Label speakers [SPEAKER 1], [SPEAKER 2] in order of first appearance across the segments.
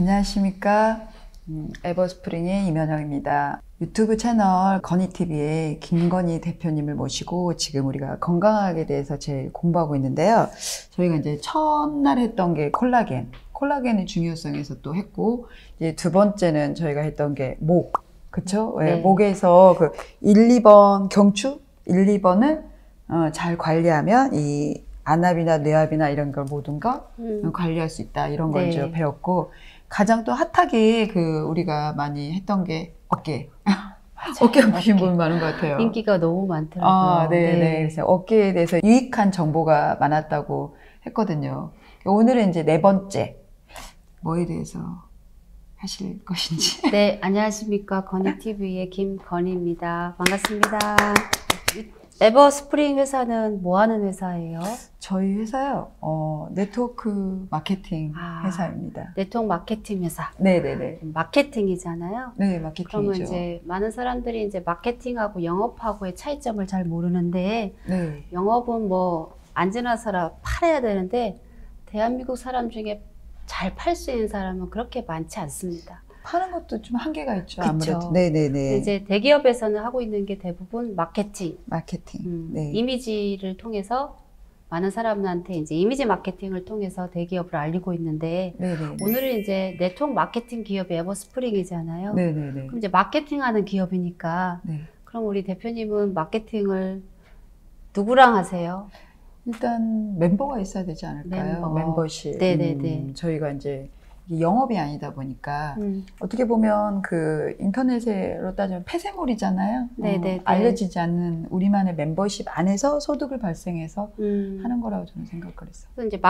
[SPEAKER 1] 안녕하십니까. 에버스프링의 임현영입니다. 유튜브 채널 건희TV의 김건희 대표님을 모시고 지금 우리가 건강학에 대해서 제일 공부하고 있는데요. 저희가 이제 첫날 했던 게 콜라겐의 중요성에서 또 했고, 이제 두 번째는 저희가 했던 게 목, 그쵸? 네. 목에서 그 1, 2번 경추 1, 2번을 잘 관리하면 이 안압이나 뇌압이나 이런 걸 모든 걸 관리할 수 있다. 이런 걸 이제 배웠고, 가장 또 핫하게 우리가 많이 했던 게 어깨. 어깨 보신 분 많은 것 같아요.
[SPEAKER 2] 인기가 너무 많더라고요.
[SPEAKER 1] 네. 그래서 어깨에 대해서 유익한 정보가 많았다고 했거든요. 오늘은 이제 네 번째. 뭐에 대해서 하실 것인지.
[SPEAKER 2] 네, 안녕하십니까. 건희TV의 김건희입니다. 반갑습니다. 에버스프링 회사는 뭐 하는 회사예요?
[SPEAKER 1] 저희 회사요, 네트워크 마케팅 회사입니다.
[SPEAKER 2] 네트워크 마케팅 회사.
[SPEAKER 1] 네네네.
[SPEAKER 2] 마케팅이잖아요.
[SPEAKER 1] 네, 마케팅이죠.
[SPEAKER 2] 그러면 이제 많은 사람들이 이제 마케팅하고 영업하고의 차이점을 잘 모르는데,
[SPEAKER 1] 네.
[SPEAKER 2] 영업은 뭐 안지나서라 팔아야 되는데, 대한민국 사람 중에 잘 팔 수 있는 사람은 그렇게 많지 않습니다.
[SPEAKER 1] 파는 것도 좀 한계가 있죠.
[SPEAKER 2] 그쵸.
[SPEAKER 1] 아무래도. 네네네.
[SPEAKER 2] 이제 대기업에서는 하고 있는 게 대부분 마케팅.
[SPEAKER 1] 네.
[SPEAKER 2] 이미지를 통해서 많은 사람들한테 이제 이미지 마케팅을 통해서 대기업을 알리고 있는데,
[SPEAKER 1] 네네.
[SPEAKER 2] 오늘은 이제 네트워크 마케팅 기업이 에버스프링이잖아요.
[SPEAKER 1] 네네네.
[SPEAKER 2] 그럼 이제 마케팅하는 기업이니까,
[SPEAKER 1] 네.
[SPEAKER 2] 그럼 우리 대표님은 마케팅을 누구랑 하세요?
[SPEAKER 1] 일단 멤버가 있어야 되지 않을까요? 멤버십.
[SPEAKER 2] 네네네.
[SPEAKER 1] 저희가 이제 영업이 아니다 보니까 어떻게 보면 그 인터넷으로 따지면 폐쇄물이잖아요.
[SPEAKER 2] 네네네.
[SPEAKER 1] 알려지지 않는 우리만의 멤버십 안에서 소득을 발생해서 하는 거라고 저는 생각을 했어요.
[SPEAKER 2] 그래서 이제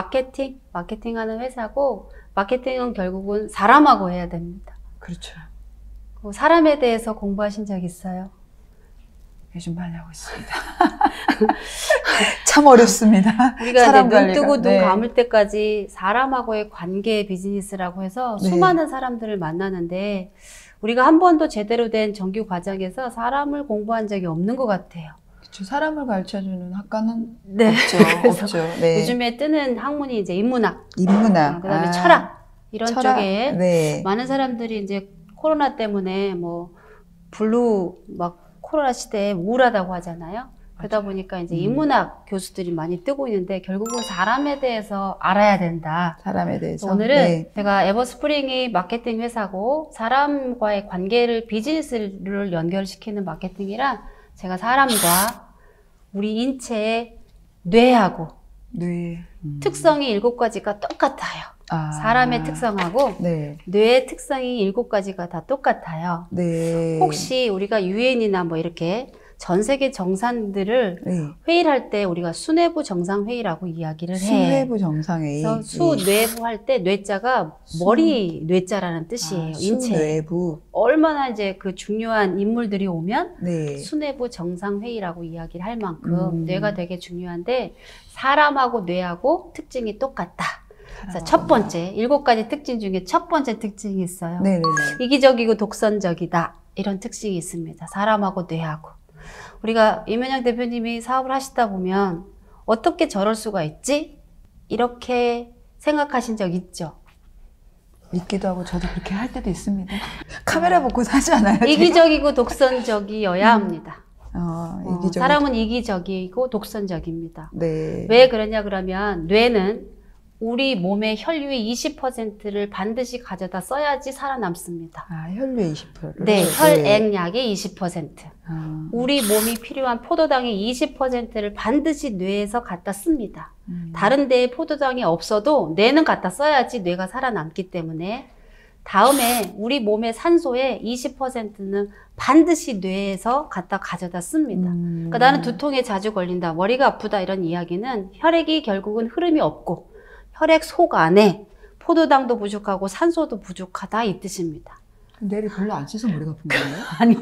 [SPEAKER 2] 마케팅하는 회사고, 마케팅은 결국은 사람하고 해야 됩니다.
[SPEAKER 1] 그렇죠.
[SPEAKER 2] 사람에 대해서 공부하신 적 있어요?
[SPEAKER 1] 요즘 많이 하고 있습니다. 참 어렵습니다.
[SPEAKER 2] 우리가
[SPEAKER 1] 사람
[SPEAKER 2] 이제 눈 뜨고
[SPEAKER 1] 관리가.
[SPEAKER 2] 눈 감을 때까지 사람하고의 관계 비즈니스라고 해서 수많은 사람들을 만나는데, 우리가 한 번도 제대로 된 정규 과정에서 사람을 공부한 적이 없는 것 같아요.
[SPEAKER 1] 그렇죠. 사람을 가르쳐주는 학과는
[SPEAKER 2] 네.
[SPEAKER 1] 없죠. 네.
[SPEAKER 2] 요즘에 뜨는 학문이 이제 인문학, 그다음에 철학 이런 쪽에 많은 사람들이 이제 코로나 때문에 뭐 코로나 시대에 우울하다고 하잖아요. 그러다 보니까 이제 인문학 교수들이 많이 뜨고 있는데, 결국은 사람에 대해서 알아야 된다.
[SPEAKER 1] 사람에 대해서.
[SPEAKER 2] 오늘은 제가 에버스프링이 마케팅 회사고, 사람과의 관계를 비즈니스를 연결시키는 마케팅이랑, 제가 사람과 우리 인체의 뇌하고 특성이 7가지가 똑같아요. 사람의 특성하고 뇌의 특성이 7가지가 다 똑같아요. 혹시 우리가 유엔이나 뭐 이렇게 전 세계 정상들을 회의를 할 때 우리가 수뇌부 정상회의라고 이야기를 해.
[SPEAKER 1] 수뇌부 정상회의.
[SPEAKER 2] 그래서 수뇌부 할 때 뇌자가 머리 뇌자라는 뜻이에요. 인체.
[SPEAKER 1] 수뇌부.
[SPEAKER 2] 얼마나 이제 그 중요한 인물들이 오면 수뇌부 정상회의라고 이야기를 할 만큼 뇌가 되게 중요한데, 사람하고 뇌하고 특징이 똑같다. 그래서 첫 번째, 7가지 특징 중에 첫 번째 특징이 있어요. 이기적이고 독선적이다. 이런 특징이 있습니다. 사람하고 뇌하고. 우리가 임현영 대표님이 사업을 하시다 보면 어떻게 저럴 수가 있지? 이렇게 생각하신 적 있죠?
[SPEAKER 1] 있기도 하고 저도 그렇게 할 때도 있습니다. 카메라 보고 하지 않아요?
[SPEAKER 2] 이기적이고 독선적이어야 합니다.
[SPEAKER 1] 이기적이고.
[SPEAKER 2] 사람은 이기적이고 독선적입니다.
[SPEAKER 1] 네.
[SPEAKER 2] 왜 그러냐 그러면, 뇌는 우리 몸의 혈류의 20%를 반드시 가져다 써야지 살아남습니다.
[SPEAKER 1] 혈류의 20%를?
[SPEAKER 2] 네, 혈액약의 20%. 우리 몸이 필요한 포도당의 20%를 반드시 뇌에서 갖다 씁니다. 다른 데에 포도당이 없어도 뇌는 갖다 써야지 뇌가 살아남기 때문에, 다음에 우리 몸의 산소의 20%는 반드시 뇌에서 갖다 가져다 씁니다. 그러니까 나는 두통에 자주 걸린다, 머리가 아프다, 이런 이야기는 혈액이 결국은 흐름이 없고 혈액 속 안에 포도당도 부족하고 산소도 부족하다, 이 뜻입니다.
[SPEAKER 1] 뇌를 별로 안 써서 머리가 아픈 거예요?
[SPEAKER 2] 아니요.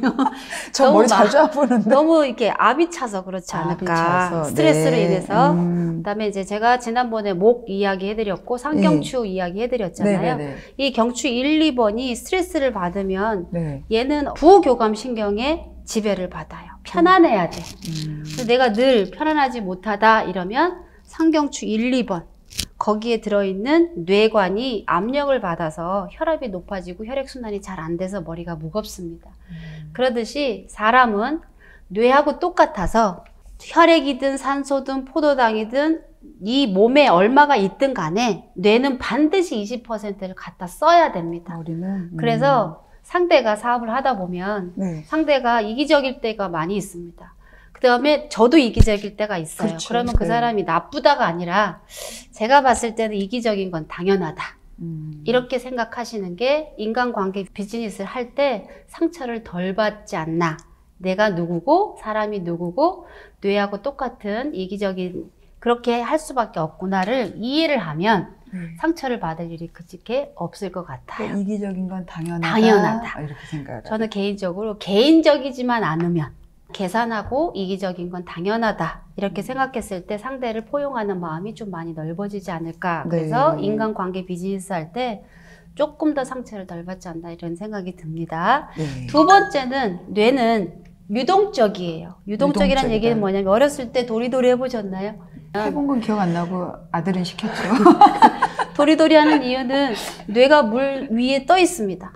[SPEAKER 1] 저 머리 자주 아프는데.
[SPEAKER 2] 너무 이렇게 압이 차서 그렇지 않을까. 스트레스로 인해서. 그다음에 이제 제가 지난번에 목 이야기 해드렸고, 상경추 이야기 해드렸잖아요. 이 경추 1, 2번이 스트레스를 받으면 얘는 부교감 신경에 지배를 받아요. 편안해야 돼. 내가 늘 편안하지 못하다 이러면 상경추 1, 2번 거기에 들어있는 뇌관이 압력을 받아서 혈압이 높아지고 혈액순환이 잘 안 돼서 머리가 무겁습니다. 그러듯이 사람은 뇌하고 똑같아서 혈액이든 산소든 포도당이든 이 몸에 얼마가 있든 간에 뇌는 반드시 20%를 갖다 써야 됩니다.
[SPEAKER 1] 머리는?
[SPEAKER 2] 그래서 상대가 사업을 하다 보면
[SPEAKER 1] 네.
[SPEAKER 2] 상대가 이기적일 때가 많이 있습니다. 그 다음에 저도 이기적일 때가 있어요.
[SPEAKER 1] 그렇죠.
[SPEAKER 2] 그러면 그
[SPEAKER 1] 네.
[SPEAKER 2] 사람이 나쁘다가 아니라 제가 봤을 때는 이기적인 건 당연하다. 이렇게 생각하시는 게 인간관계 비즈니스를 할 때 상처를 덜 받지 않나. 내가 누구고 사람이 누구고 뇌하고 똑같은 이기적인 그렇게 할 수밖에 없구나를 이해를 하면 상처를 받을 일이 그렇게 없을 것 같아요.
[SPEAKER 1] 이기적인 건 당연하다.
[SPEAKER 2] 당연하다.
[SPEAKER 1] 이렇게 생각을.
[SPEAKER 2] 저는 개인적으로 개인적이지만 않으면 계산하고 이기적인 건 당연하다. 이렇게 생각했을 때 상대를 포용하는 마음이 좀 많이 넓어지지 않을까. 그래서
[SPEAKER 1] 네.
[SPEAKER 2] 인간관계 비즈니스 할 때 조금 더 상처를 덜 받지 않나 이런 생각이 듭니다.
[SPEAKER 1] 네.
[SPEAKER 2] 두 번째는 뇌는 유동적이에요. 유동적이라는
[SPEAKER 1] 유동적이다.
[SPEAKER 2] 얘기는 뭐냐면 어렸을 때 도리도리 해보셨나요?
[SPEAKER 1] 해본 건 기억 안 나고 아들은 시켰죠.
[SPEAKER 2] 도리도리 하는 이유는 뇌가 물 위에 떠 있습니다.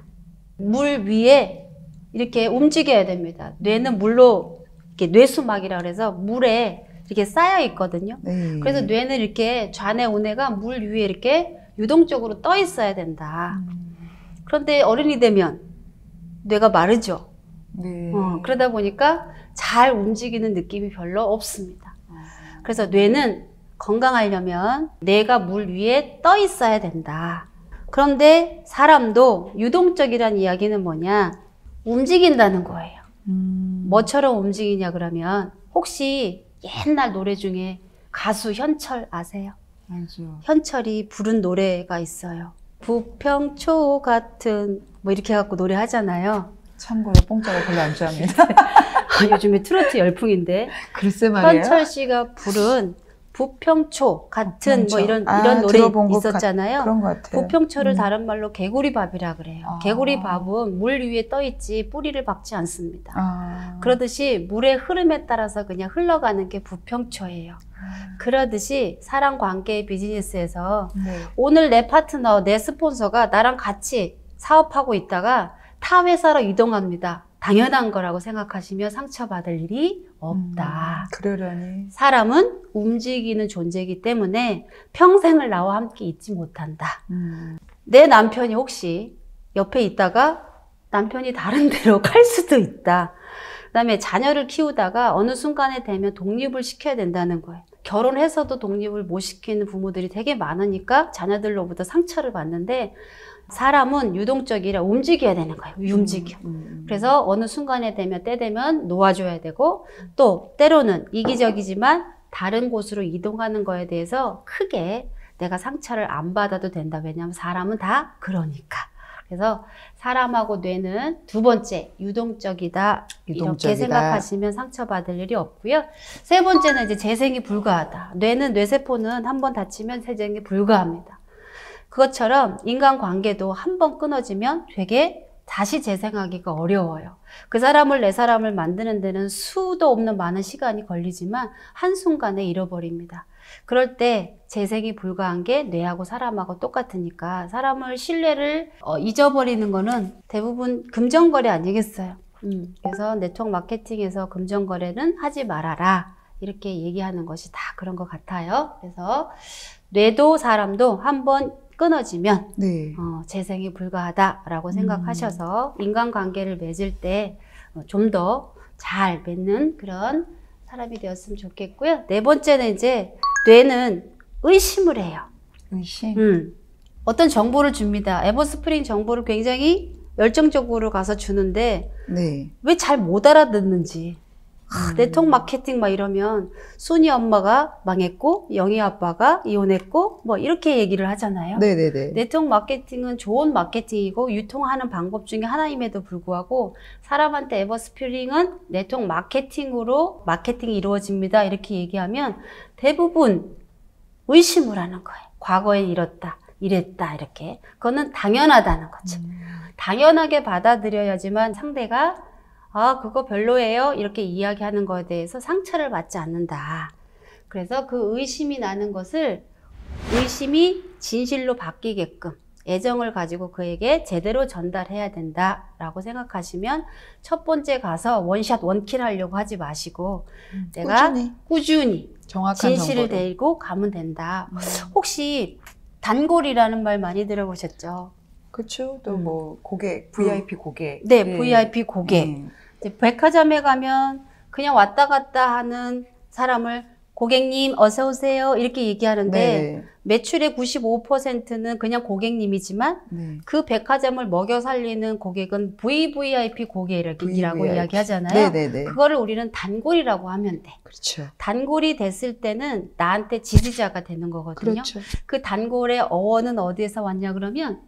[SPEAKER 2] 물 위에 이렇게 움직여야 됩니다. 뇌는 물로 이렇게 뇌수막이라 그래서 물에 이렇게 쌓여 있거든요.
[SPEAKER 1] 네.
[SPEAKER 2] 그래서 뇌는 이렇게 좌뇌 우뇌가 물 위에 이렇게 유동적으로 떠 있어야 된다. 그런데 어른이 되면 뇌가 마르죠.
[SPEAKER 1] 네.
[SPEAKER 2] 그러다 보니까 잘 움직이는 느낌이 별로 없습니다. 그래서 뇌는 건강하려면 뇌가 물 위에 떠 있어야 된다. 그런데 사람도 유동적이라는 이야기는 뭐냐? 움직인다는 거예요. 뭐처럼 움직이냐 그러면 혹시 옛날 노래 중에 가수 현철 아세요?
[SPEAKER 1] 알죠.
[SPEAKER 2] 현철이 부른 노래가 있어요. 부평초 같은 뭐 이렇게 해갖고 노래하잖아요.
[SPEAKER 1] 참고로 뽕짜가 별로 안 좋아합니다.
[SPEAKER 2] 요즘에 트로트 열풍인데
[SPEAKER 1] 글쎄 말이에요.
[SPEAKER 2] 현철 씨가 부른 부평초 같은
[SPEAKER 1] 부평초.
[SPEAKER 2] 뭐 이런 노래
[SPEAKER 1] 들어본 것
[SPEAKER 2] 있었잖아요.
[SPEAKER 1] 그런 것 같아요.
[SPEAKER 2] 부평초를 다른 말로 개구리밥이라 그래요.
[SPEAKER 1] 아.
[SPEAKER 2] 개구리밥은 물 위에 떠 있지 뿌리를 박지 않습니다.
[SPEAKER 1] 아.
[SPEAKER 2] 그러듯이 물의 흐름에 따라서 그냥 흘러가는 게 부평초예요. 그러듯이 사람 관계 비즈니스에서
[SPEAKER 1] 네.
[SPEAKER 2] 오늘 내 파트너, 내 스폰서가 나랑 같이 사업하고 있다가 타 회사로 이동합니다. 당연한 거라고 생각하시면 상처받을 일이 없다.
[SPEAKER 1] 그러려니.
[SPEAKER 2] 사람은 움직이는 존재이기 때문에 평생을 나와 함께 있지 못한다. 내 남편이 혹시 옆에 있다가 남편이 다른 데로 갈 수도 있다. 그 다음에 자녀를 키우다가 어느 순간에 되면 독립을 시켜야 된다는 거예요. 결혼해서도 독립을 못 시키는 부모들이 되게 많으니까 자녀들로부터 상처를 받는데 사람은 유동적이라 움직여야 되는 거예요. 움직여. 그래서 어느 순간에 되면 때 되면 놓아줘야 되고 또 때로는 이기적이지만 다른 곳으로 이동하는 거에 대해서 크게 내가 상처를 안 받아도 된다. 왜냐하면 사람은 다 그러니까. 그래서 사람하고 뇌는 두 번째 유동적이다. 이렇게 생각하시면 상처받을 일이 없고요. 세 번째는 이제 재생이 불가하다. 뇌세포는 한번 다치면 재생이 불가합니다. 그것처럼 인간관계도 한번 끊어지면 되게 다시 재생하기가 어려워요. 그 사람을 내 사람을 만드는 데는 수도 없는 많은 시간이 걸리지만 한순간에 잃어버립니다. 그럴 때 재생이 불가한 게 뇌하고 사람하고 똑같으니까 사람을 신뢰를 잊어버리는 거는 대부분 금전거래 아니겠어요. 그래서 네트워크 마케팅에서 금전거래는 하지 말아라 이렇게 얘기하는 것이 다 그런 것 같아요. 그래서 뇌도 사람도 한번 끊어지면
[SPEAKER 1] 네.
[SPEAKER 2] 재생이 불가하다라고 생각하셔서 인간관계를 맺을 때 좀 더 잘 맺는 그런 사람이 되었으면 좋겠고요. 네 번째는 이제 뇌는 의심을 해요.
[SPEAKER 1] 의심?
[SPEAKER 2] 어떤 정보를 줍니다. 에버스프링 정보를 굉장히 열정적으로 가서 주는데
[SPEAKER 1] 네.
[SPEAKER 2] 왜 잘 못 알아듣는지. 네트워크 마케팅 막 이러면 순이 엄마가 망했고 영희 아빠가 이혼했고 뭐 이렇게 얘기를 하잖아요.
[SPEAKER 1] 네네네.
[SPEAKER 2] 네트워크 마케팅은 좋은 마케팅이고 유통하는 방법 중에 하나임에도 불구하고 사람한테 에버스프링은 네트워크 마케팅으로 마케팅이 이루어집니다. 이렇게 얘기하면 대부분 의심을 하는 거예요. 과거에 이랬다 이렇게. 그거는 당연하다는 거죠. 당연하게 받아들여야지만 상대가 그거 별로예요. 이렇게 이야기하는 거에 대해서 상처를 받지 않는다. 그래서 그 의심이 나는 것을 의심이 진실로 바뀌게끔 애정을 가지고 그에게 제대로 전달해야 된다라고 생각하시면 첫 번째 가서 원샷 원킬 하려고 하지 마시고 내가 꾸준히
[SPEAKER 1] 정확한
[SPEAKER 2] 진실을
[SPEAKER 1] 정보를.
[SPEAKER 2] 데리고 가면 된다. 혹시 단골이라는 말 많이 들어보셨죠?
[SPEAKER 1] 그렇죠. 또 뭐 고객, VIP 고객.
[SPEAKER 2] 네, VIP 고객. 이제 백화점에 가면 그냥 왔다 갔다 하는 사람을 고객님 어서 오세요 이렇게 얘기하는데
[SPEAKER 1] 네.
[SPEAKER 2] 매출의 95%는 그냥 고객님이지만
[SPEAKER 1] 네.
[SPEAKER 2] 그 백화점을 먹여 살리는 고객은 VVIP 고객이라고
[SPEAKER 1] VVIP.
[SPEAKER 2] 이야기하잖아요.
[SPEAKER 1] 네네네.
[SPEAKER 2] 그거를 우리는 단골이라고 하면 돼.
[SPEAKER 1] 그렇죠.
[SPEAKER 2] 단골이 됐을 때는 나한테 지지자가 되는 거거든요.
[SPEAKER 1] 그렇죠.
[SPEAKER 2] 그 단골의 어원은 어디에서 왔냐 그러면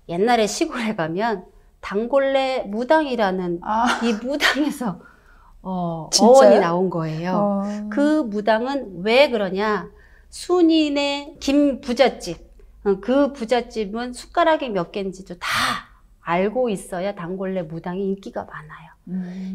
[SPEAKER 2] 옛날에 시골에 가면 단골내 무당이라는 이 무당에서 어원이 나온 거예요. 그 무당은 왜 그러냐? 순인의 김 부잣집, 그 부잣집은 숟가락이 몇 개인지도 다 알고 있어야 단골내 무당이 인기가 많아요.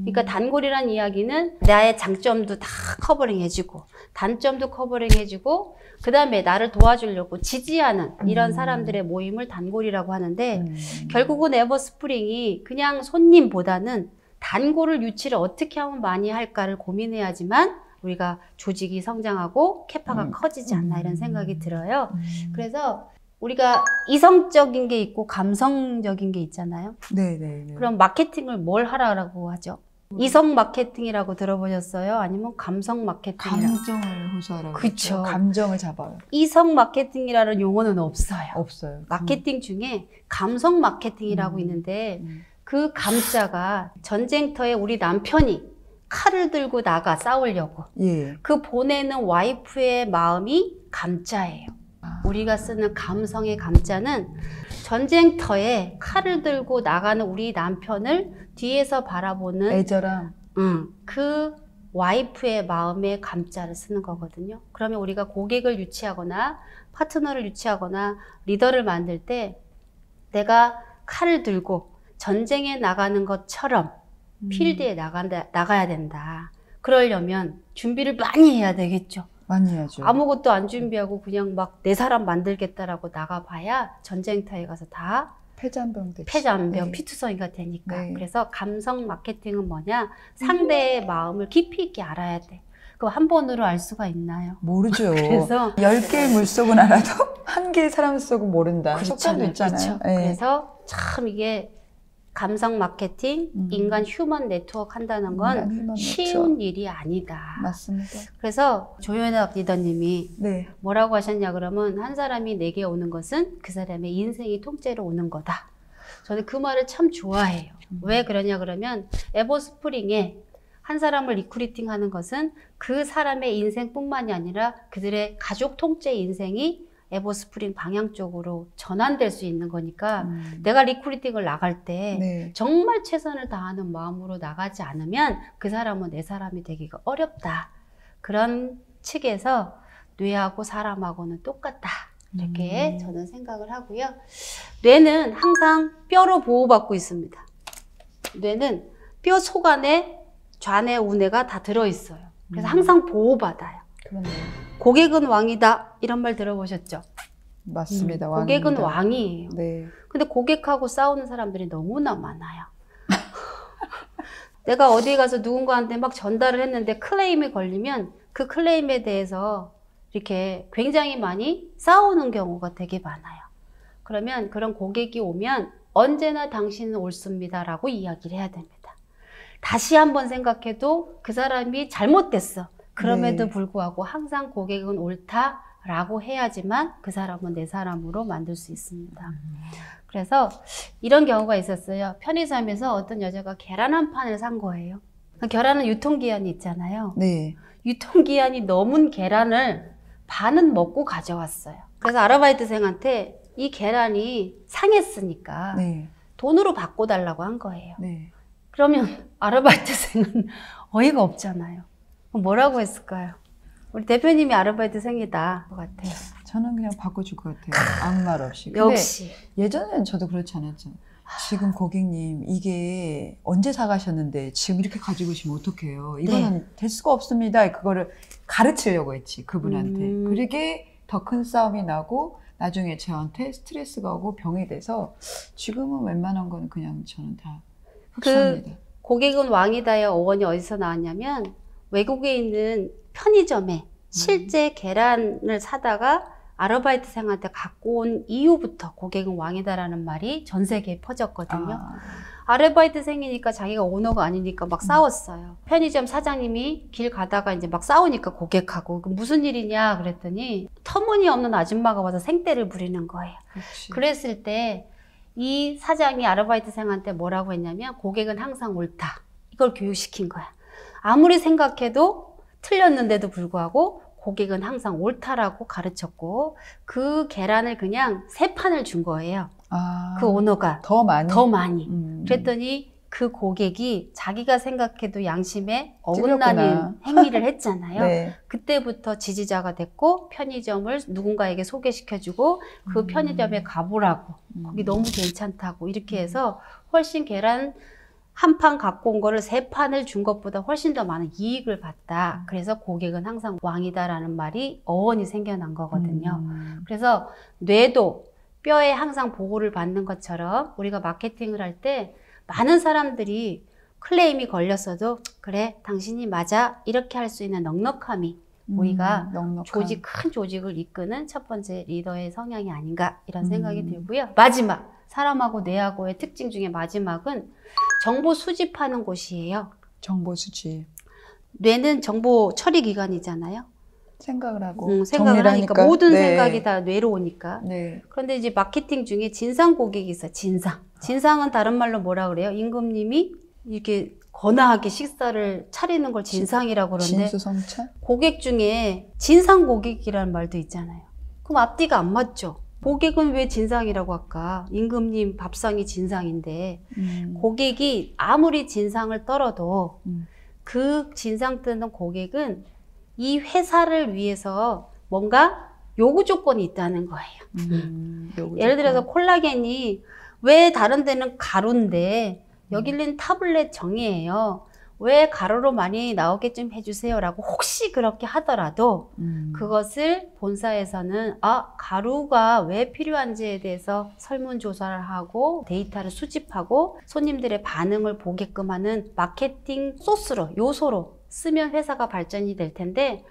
[SPEAKER 2] 그러니까 단골이란 이야기는 나의 장점도 다 커버링 해주고 단점도 커버링 해주고 그 다음에 나를 도와주려고 지지하는 이런 사람들의 모임을 단골이라고 하는데 결국은 에버스프링이 그냥 손님보다는 단골을 유치를 어떻게 하면 많이 할까를 고민해야지만 우리가 조직이 성장하고 캐파가 커지지 않나 이런 생각이 들어요. 그래서 우리가 이성적인 게 있고 감성적인 게 있잖아요.
[SPEAKER 1] 네네.
[SPEAKER 2] 그럼 마케팅을 뭘 하라고 하죠? 이성 마케팅이라고 들어보셨어요? 아니면 감성 마케팅이라고?
[SPEAKER 1] 감정을 호소하라고.
[SPEAKER 2] 그쵸.
[SPEAKER 1] 감정을 잡아요.
[SPEAKER 2] 이성 마케팅이라는 용어는 없어요.
[SPEAKER 1] 없어요.
[SPEAKER 2] 마케팅 중에 감성 마케팅이라고 있는데 그 감자가 전쟁터에 우리 남편이 칼을 들고 나가 싸우려고
[SPEAKER 1] 예.
[SPEAKER 2] 그 보내는 와이프의 마음이 감자예요. 우리가 쓰는 감성의 감자는 전쟁터에 칼을 들고 나가는 우리 남편을 뒤에서 바라보는
[SPEAKER 1] 애절함.
[SPEAKER 2] 그 와이프의 마음의 감자를 쓰는 거거든요. 그러면 우리가 고객을 유치하거나 파트너를 유치하거나 리더를 만들 때 내가 칼을 들고 전쟁에 나가는 것처럼 필드에 나가야 된다. 그러려면 준비를 많이 해야 되겠죠.
[SPEAKER 1] 많이 해야죠.
[SPEAKER 2] 아무것도 안 준비하고 그냥 막 내 사람 만들겠다라고 나가봐야 전쟁터에 가서 다
[SPEAKER 1] 패잔병 되지.
[SPEAKER 2] 패잔병,
[SPEAKER 1] 네.
[SPEAKER 2] 피투성이가 되니까.
[SPEAKER 1] 네.
[SPEAKER 2] 그래서 감성 마케팅은 뭐냐? 상대의 마음을 깊이 있게 알아야 돼. 그거 한 번으로 알 수가 있나요?
[SPEAKER 1] 모르죠.
[SPEAKER 2] 그래서
[SPEAKER 1] 10개의 물속은 알아도 한 개의 사람 속은 모른다. 속담도 있잖아요.
[SPEAKER 2] 그렇죠.
[SPEAKER 1] 네.
[SPEAKER 2] 그래서 참 이게 감성 마케팅, 인간 휴먼 네트워크 한다는 건 쉬운 일이 아니다.
[SPEAKER 1] 맞습니다.
[SPEAKER 2] 그래서 조현학 리더님이
[SPEAKER 1] 네.
[SPEAKER 2] 뭐라고 하셨냐 그러면 한 사람이 내게 오는 것은 그 사람의 인생이 통째로 오는 거다. 저는 그 말을 참 좋아해요. 왜 그러냐 그러면 에버스프링에 한 사람을 리크루팅 하는 것은 그 사람의 인생뿐만이 아니라 그들의 가족 통째 인생이 에버스프링 방향 쪽으로 전환될 수 있는 거니까 내가 리크루팅을 나갈 때
[SPEAKER 1] 네.
[SPEAKER 2] 정말 최선을 다하는 마음으로 나가지 않으면 그 사람은 내 사람이 되기가 어렵다. 그런 측에서 뇌하고 사람하고는 똑같다. 이렇게 저는 생각을 하고요. 뇌는 항상 뼈로 보호받고 있습니다. 뇌는 뼈 속 안에 좌뇌, 우뇌가 다 들어있어요. 그래서 항상 보호받아요.
[SPEAKER 1] 그렇네요.
[SPEAKER 2] 고객은 왕이다. 이런 말 들어보셨죠?
[SPEAKER 1] 맞습니다.
[SPEAKER 2] 고객은
[SPEAKER 1] 왕입니다.
[SPEAKER 2] 왕이에요.
[SPEAKER 1] 네.
[SPEAKER 2] 근데 고객하고 싸우는 사람들이 너무나 많아요. 내가 어디 가서 누군가한테 막 전달을 했는데 클레임이 걸리면 그 클레임에 대해서 이렇게 굉장히 많이 싸우는 경우가 되게 많아요. 그러면 그런 고객이 오면 언제나 당신은 옳습니다 라고 이야기를 해야 됩니다. 다시 한번 생각해도 그 사람이 잘못됐어. 그럼에도
[SPEAKER 1] 네.
[SPEAKER 2] 불구하고 항상 고객은 옳다라고 해야지만 그 사람은 내 사람으로 만들 수 있습니다. 그래서 이런 경우가 있었어요. 편의점에서 어떤 여자가 계란 한 판을 산 거예요. 계란은 유통기한이 있잖아요.
[SPEAKER 1] 네.
[SPEAKER 2] 유통기한이 넘은 계란을 반은 먹고 가져왔어요. 그래서 아르바이트생한테 이 계란이 상했으니까
[SPEAKER 1] 네.
[SPEAKER 2] 돈으로 바꿔달라고 한 거예요.
[SPEAKER 1] 네.
[SPEAKER 2] 그러면 아르바이트생은 어이가 없잖아요. 뭐라고 했을까요? 우리 대표님이 아르바이트생이다 것 같아요.
[SPEAKER 1] 저는 그냥 바꿔줄 것 같아요. 아무 말 없이. 근데
[SPEAKER 2] 역시.
[SPEAKER 1] 예전에는 저도 그렇지 않았죠. 지금 고객님 이게 언제 사가셨는데 지금 이렇게 가지고 오시면 어떡해요. 이거는 될 수가 없습니다. 그거를 가르치려고 했지 그분한테. 그러게 더 큰 싸움이 나고 나중에 저한테 스트레스가 오고 병이 돼서 지금은 웬만한 거는 그냥 저는 다 흡수합니다.
[SPEAKER 2] 고객은 왕이다의 어원이 어디서 나왔냐면 외국에 있는 편의점에 실제 계란을 사다가 아르바이트생한테 갖고 온 이후부터 고객은 왕이다라는 말이 전 세계에 퍼졌거든요. 아르바이트생이니까 자기가 오너가 아니니까 막 싸웠어요. 편의점 사장님이 길 가다가 이제 막 싸우니까 고객하고 무슨 일이냐 그랬더니 터무니없는 아줌마가 와서 생떼를 부리는 거예요.
[SPEAKER 1] 그치.
[SPEAKER 2] 그랬을 때 이 사장이 아르바이트생한테 뭐라고 했냐면 고객은 항상 옳다. 이걸 교육시킨 거야. 아무리 생각해도 틀렸는데도 불구하고 고객은 항상 옳다라고 가르쳤고 그 계란을 그냥 3판을 준 거예요. 그 오너가
[SPEAKER 1] 더 많이.
[SPEAKER 2] 그랬더니 그 고객이 자기가 생각해도 양심에 어긋나는 행위를 했잖아요.
[SPEAKER 1] 네.
[SPEAKER 2] 그때부터 지지자가 됐고 편의점을 누군가에게 소개시켜주고 그 편의점에 가보라고 거기 너무 괜찮다고 이렇게 해서 훨씬 계란 한 판 갖고 온 거를 3판을 준 것보다 훨씬 더 많은 이익을 봤다. 그래서 고객은 항상 왕이다라는 말이 어원이 생겨난 거거든요. 그래서 뇌도 뼈에 항상 보호를 받는 것처럼 우리가 마케팅을 할 때 많은 사람들이 클레임이 걸렸어도 그래 당신이 맞아 이렇게 할 수 있는 넉넉함이 우리가 큰 조직을 이끄는 첫 번째 리더의 성향이 아닌가 이런 생각이 들고요. 마지막 사람하고 뇌하고의 특징 중에 마지막은 정보 수집하는 곳이에요.
[SPEAKER 1] 정보 수집.
[SPEAKER 2] 뇌는 정보 처리 기관이잖아요.
[SPEAKER 1] 생각을 하고
[SPEAKER 2] 생각을 하니까 모든 생각이 다 뇌로 오니까.
[SPEAKER 1] 네.
[SPEAKER 2] 그런데 이제 마케팅 중에 진상 고객이 있어요. 진상은 다른 말로 뭐라 그래요? 임금님이 이렇게 거나하게 식사를 차리는 걸 진상이라고 그러는데
[SPEAKER 1] 진수성찬?
[SPEAKER 2] 고객 중에 진상 고객이라는 말도 있잖아요. 그럼 앞뒤가 안 맞죠? 고객은 왜 진상이라고 할까? 임금님 밥상이 진상인데 고객이 아무리 진상을 떨어도 그 진상 뜨는 고객은 이 회사를 위해서 뭔가 요구 조건이 있다는 거예요. 예를 들어서 콜라겐이 왜 다른 데는 가루인데 여기는 타블렛 정이에요. 왜 가루로 많이 나오게 좀 해주세요 라고 혹시 그렇게 하더라도 그것을 본사에서는 가루가 왜 필요한지에 대해서 설문조사를 하고 데이터를 수집하고 손님들의 반응을 보게끔 하는 마케팅 소스로 요소로 쓰면 회사가 발전이 될 텐데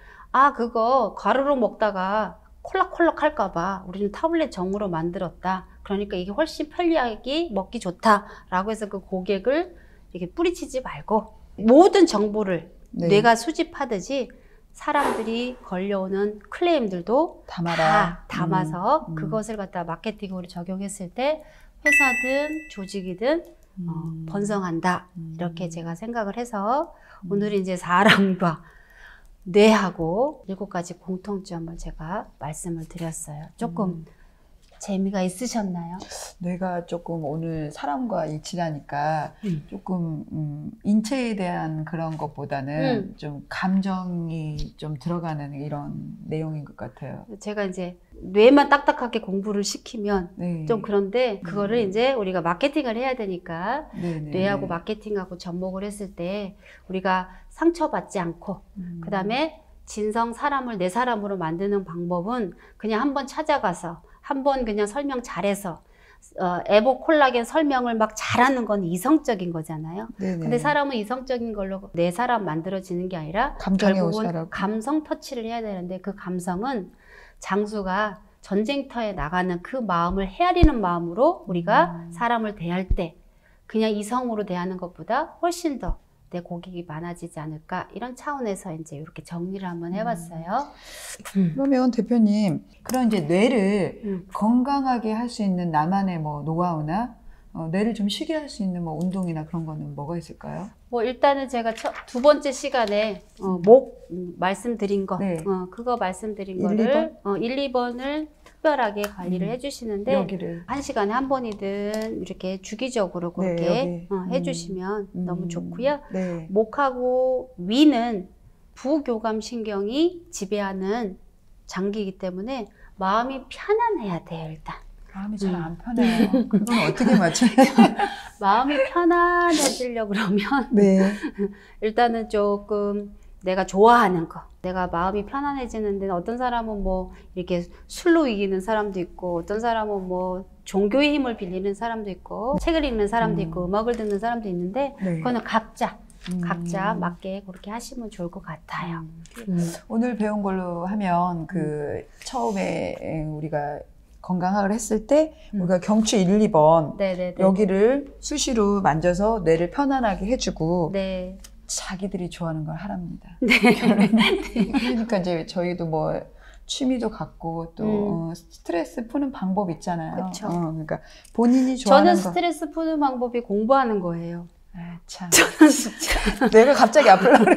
[SPEAKER 2] 그거 가루로 먹다가 콜락콜락 할까봐 우리는 타블렛 정으로 만들었다. 그러니까 이게 훨씬 편리하게 먹기 좋다라고 해서 그 고객을 이렇게 뿌리치지 말고 모든 정보를 뇌가 수집하듯이 사람들이 걸려오는 클레임들도 다 담아서 그것을 갖다 마케팅으로 적용했을 때 회사든 조직이든 번성한다. 이렇게 제가 생각을 해서 오늘 이제 사람과 뇌하고 7가지 공통점을 제가 말씀을 드렸어요. 조금 재미가 있으셨나요?
[SPEAKER 1] 뇌가 조금 오늘 사람과 일치하니까 조금 인체에 대한 그런 것보다는 좀 감정이 좀 들어가는 이런 내용인 것 같아요.
[SPEAKER 2] 제가 이제 뇌만 딱딱하게 공부를 시키면 좀 그런데 그거를 이제 우리가 마케팅을 해야 되니까 뇌하고 마케팅하고 접목을 했을 때 우리가 상처받지 않고 그 다음에 진성 사람을 내 사람으로 만드는 방법은 그냥 한번 찾아가서 한번 그냥 설명 잘해서 에보 콜라겐 설명을 막 잘하는 건 이성적인 거잖아요. 근데 사람은 이성적인 걸로 내 사람 만들어지는 게 아니라 결국은 감성 터치를 해야 되는데 그 감성은 장수가 전쟁터에 나가는 그 마음을 헤아리는 마음으로 우리가 사람을 대할 때 그냥 이성으로 대하는 것보다 훨씬 더 내 고객이 많아지지 않을까 이런 차원에서 이제 이렇게 정리를 한번 해봤어요.
[SPEAKER 1] 그러면 대표님 그런 이제 뇌를 건강하게 할 수 있는 나만의 뭐 노하우나 뇌를 좀 쉬게 할 수 있는 뭐 운동이나 그런 거는 뭐가 있을까요?
[SPEAKER 2] 뭐 일단은 제가 두 번째 시간에 목 말씀드린 거 그거 말씀드린 거를 1, 2번을 특별하게 관리를 해주시는데
[SPEAKER 1] 여기를.
[SPEAKER 2] 1시간에 한 번이든 이렇게 주기적으로 그렇게 해주시면 너무 좋고요. 목하고 위는 부교감 신경이 지배하는 장기이기 때문에 마음이 편안해야 돼요. 일단
[SPEAKER 1] 마음이 잘 안 편해요. 그건 어떻게 맞춰요?
[SPEAKER 2] 마음이 편안해지려고 그러면 일단은 조금 내가 좋아하는 거, 내가 마음이 편안해지는데 어떤 사람은 뭐 이렇게 술로 이기는 사람도 있고 어떤 사람은 뭐 종교의 힘을 빌리는 사람도 있고 책을 읽는 사람도 있고 음악을 듣는 사람도 있는데
[SPEAKER 1] 네.
[SPEAKER 2] 그거는 각자 맞게 그렇게 하시면 좋을 것 같아요.
[SPEAKER 1] 오늘 배운 걸로 하면 그 처음에 우리가 건강학을 했을 때 우리가 경추 1, 2번
[SPEAKER 2] 네네네.
[SPEAKER 1] 여기를 수시로 만져서 뇌를 편안하게 해주고
[SPEAKER 2] 네.
[SPEAKER 1] 자기들이 좋아하는 걸 하랍니다.
[SPEAKER 2] 네.
[SPEAKER 1] 그러니까 이제 저희도 뭐 취미도 갖고 또 스트레스 푸는 방법 있잖아요.
[SPEAKER 2] 그쵸.
[SPEAKER 1] 그러니까 본인이 좋아하는
[SPEAKER 2] 저는 스트레스 푸는 방법이 공부하는 거예요.
[SPEAKER 1] 참.
[SPEAKER 2] 저는 진짜
[SPEAKER 1] 내가 갑자기 아플라 그래.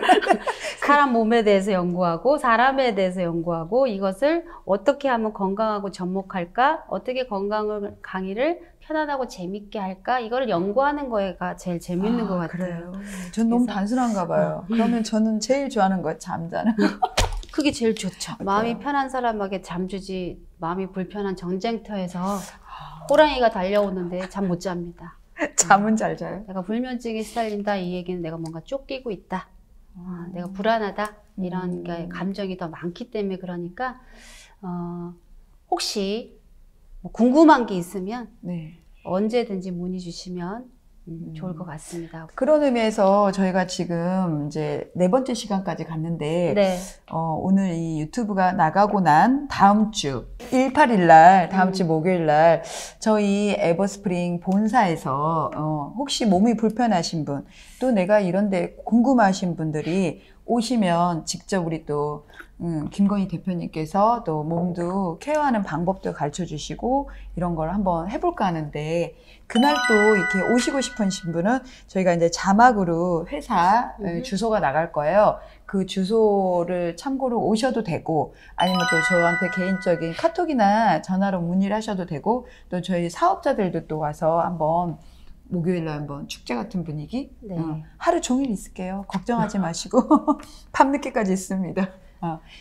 [SPEAKER 2] 사람 몸에 대해서 연구하고 사람에 대해서 연구하고 이것을 어떻게 하면 건강하고 접목할까? 어떻게 건강을 강의를 편안하고 재밌게 할까? 이걸 연구하는 거가 제일 재밌는 것 같아요.
[SPEAKER 1] 그래요. 전 너무 단순한가 봐요. 그러면 저는 제일 좋아하는 거 잠자는 거.
[SPEAKER 2] 그게 제일 좋죠. 마음이 편한 사람에게 잠 주지 마음이 불편한 전쟁터에서 호랑이가 달려오는데 잠 못 잡니다.
[SPEAKER 1] 잠은 잘 자요?
[SPEAKER 2] 내가 불면증에 시달린다 이 얘기는 내가 뭔가 쫓기고 있다. 내가 불안하다 이런 감정이 더 많기 때문에 그러니까 혹시 뭐 궁금한 게 있으면
[SPEAKER 1] 네.
[SPEAKER 2] 언제든지 문의 주시면 좋을 것 같습니다.
[SPEAKER 1] 그런 의미에서 저희가 지금 이제 4번째 시간까지 갔는데
[SPEAKER 2] 네.
[SPEAKER 1] 오늘 이 유튜브가 나가고 난 다음 주 18일 날 다음 주 목요일 날 저희 에버스프링 본사에서 혹시 몸이 불편하신 분 또 내가 이런데 궁금하신 분들이 오시면 직접 우리 또 김건희 대표님께서 또 몸도 케어하는 방법도 가르쳐 주시고 이런 걸 한번 해볼까 하는데 그날 또 이렇게 오시고 싶으신 분은 저희가 이제 자막으로 회사 주소가 나갈 거예요. 그 주소를 참고로 오셔도 되고 아니면 또 저한테 개인적인 카톡이나 전화로 문의를 하셔도 되고 또 저희 사업자들도 또 와서 한번 목요일날 한번 축제 같은 분위기
[SPEAKER 2] 네.
[SPEAKER 1] 하루 종일 있을게요. 걱정하지 마시고 밤늦게까지 있습니다.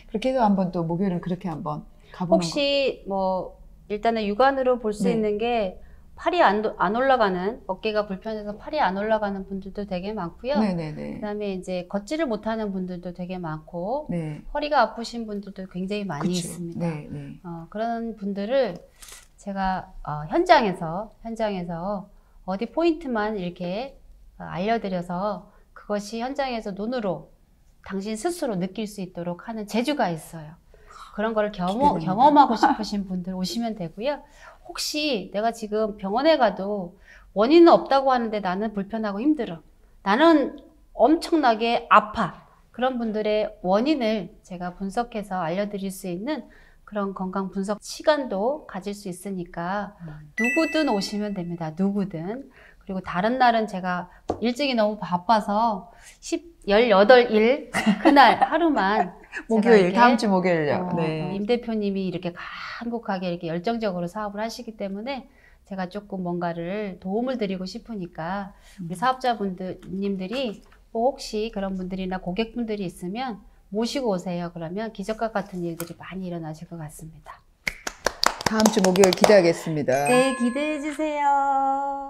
[SPEAKER 1] 그렇게 해서 한번 또 목요일은 그렇게 한번 가보는
[SPEAKER 2] 혹시 뭐 일단은 육안으로 볼 수
[SPEAKER 1] 네.
[SPEAKER 2] 있는 게 팔이 안 올라가는 어깨가 불편해서 팔이 안 올라가는 분들도 되게 많고요.
[SPEAKER 1] 네네네.
[SPEAKER 2] 그다음에 이제 걷지를 못하는 분들도 되게 많고
[SPEAKER 1] 네.
[SPEAKER 2] 허리가 아프신 분들도 굉장히 많이
[SPEAKER 1] 그쵸.
[SPEAKER 2] 있습니다.
[SPEAKER 1] 네, 네.
[SPEAKER 2] 그런 분들을 제가 현장에서 어디 포인트만 이렇게 알려드려서 그것이 현장에서 눈으로 당신 스스로 느낄 수 있도록 하는 재주가 있어요. 그런 거를 경험하고 싶으신 분들 오시면 되고요. 혹시 내가 지금 병원에 가도 원인은 없다고 하는데 나는 불편하고 힘들어. 나는 엄청나게 아파. 그런 분들의 원인을 제가 분석해서 알려드릴 수 있는 그런 건강 분석 시간도 가질 수 있으니까 누구든 오시면 됩니다. 누구든. 그리고 다른 날은 제가 일정이 너무 바빠서 18일 그날 하루만
[SPEAKER 1] 목요일 다음 주 목요일요. 네.
[SPEAKER 2] 임 대표님이 이렇게 한국하게 이렇게 열정적으로 사업을 하시기 때문에 제가 조금 뭔가를 도움을 드리고 싶으니까 우리 사업자분들님들이 혹시 그런 분들이나 고객분들이 있으면 모시고 오세요. 그러면 기적과 같은 일들이 많이 일어나실 것 같습니다.
[SPEAKER 1] 다음 주 목요일 기대하겠습니다.
[SPEAKER 2] 네, 기대해 주세요.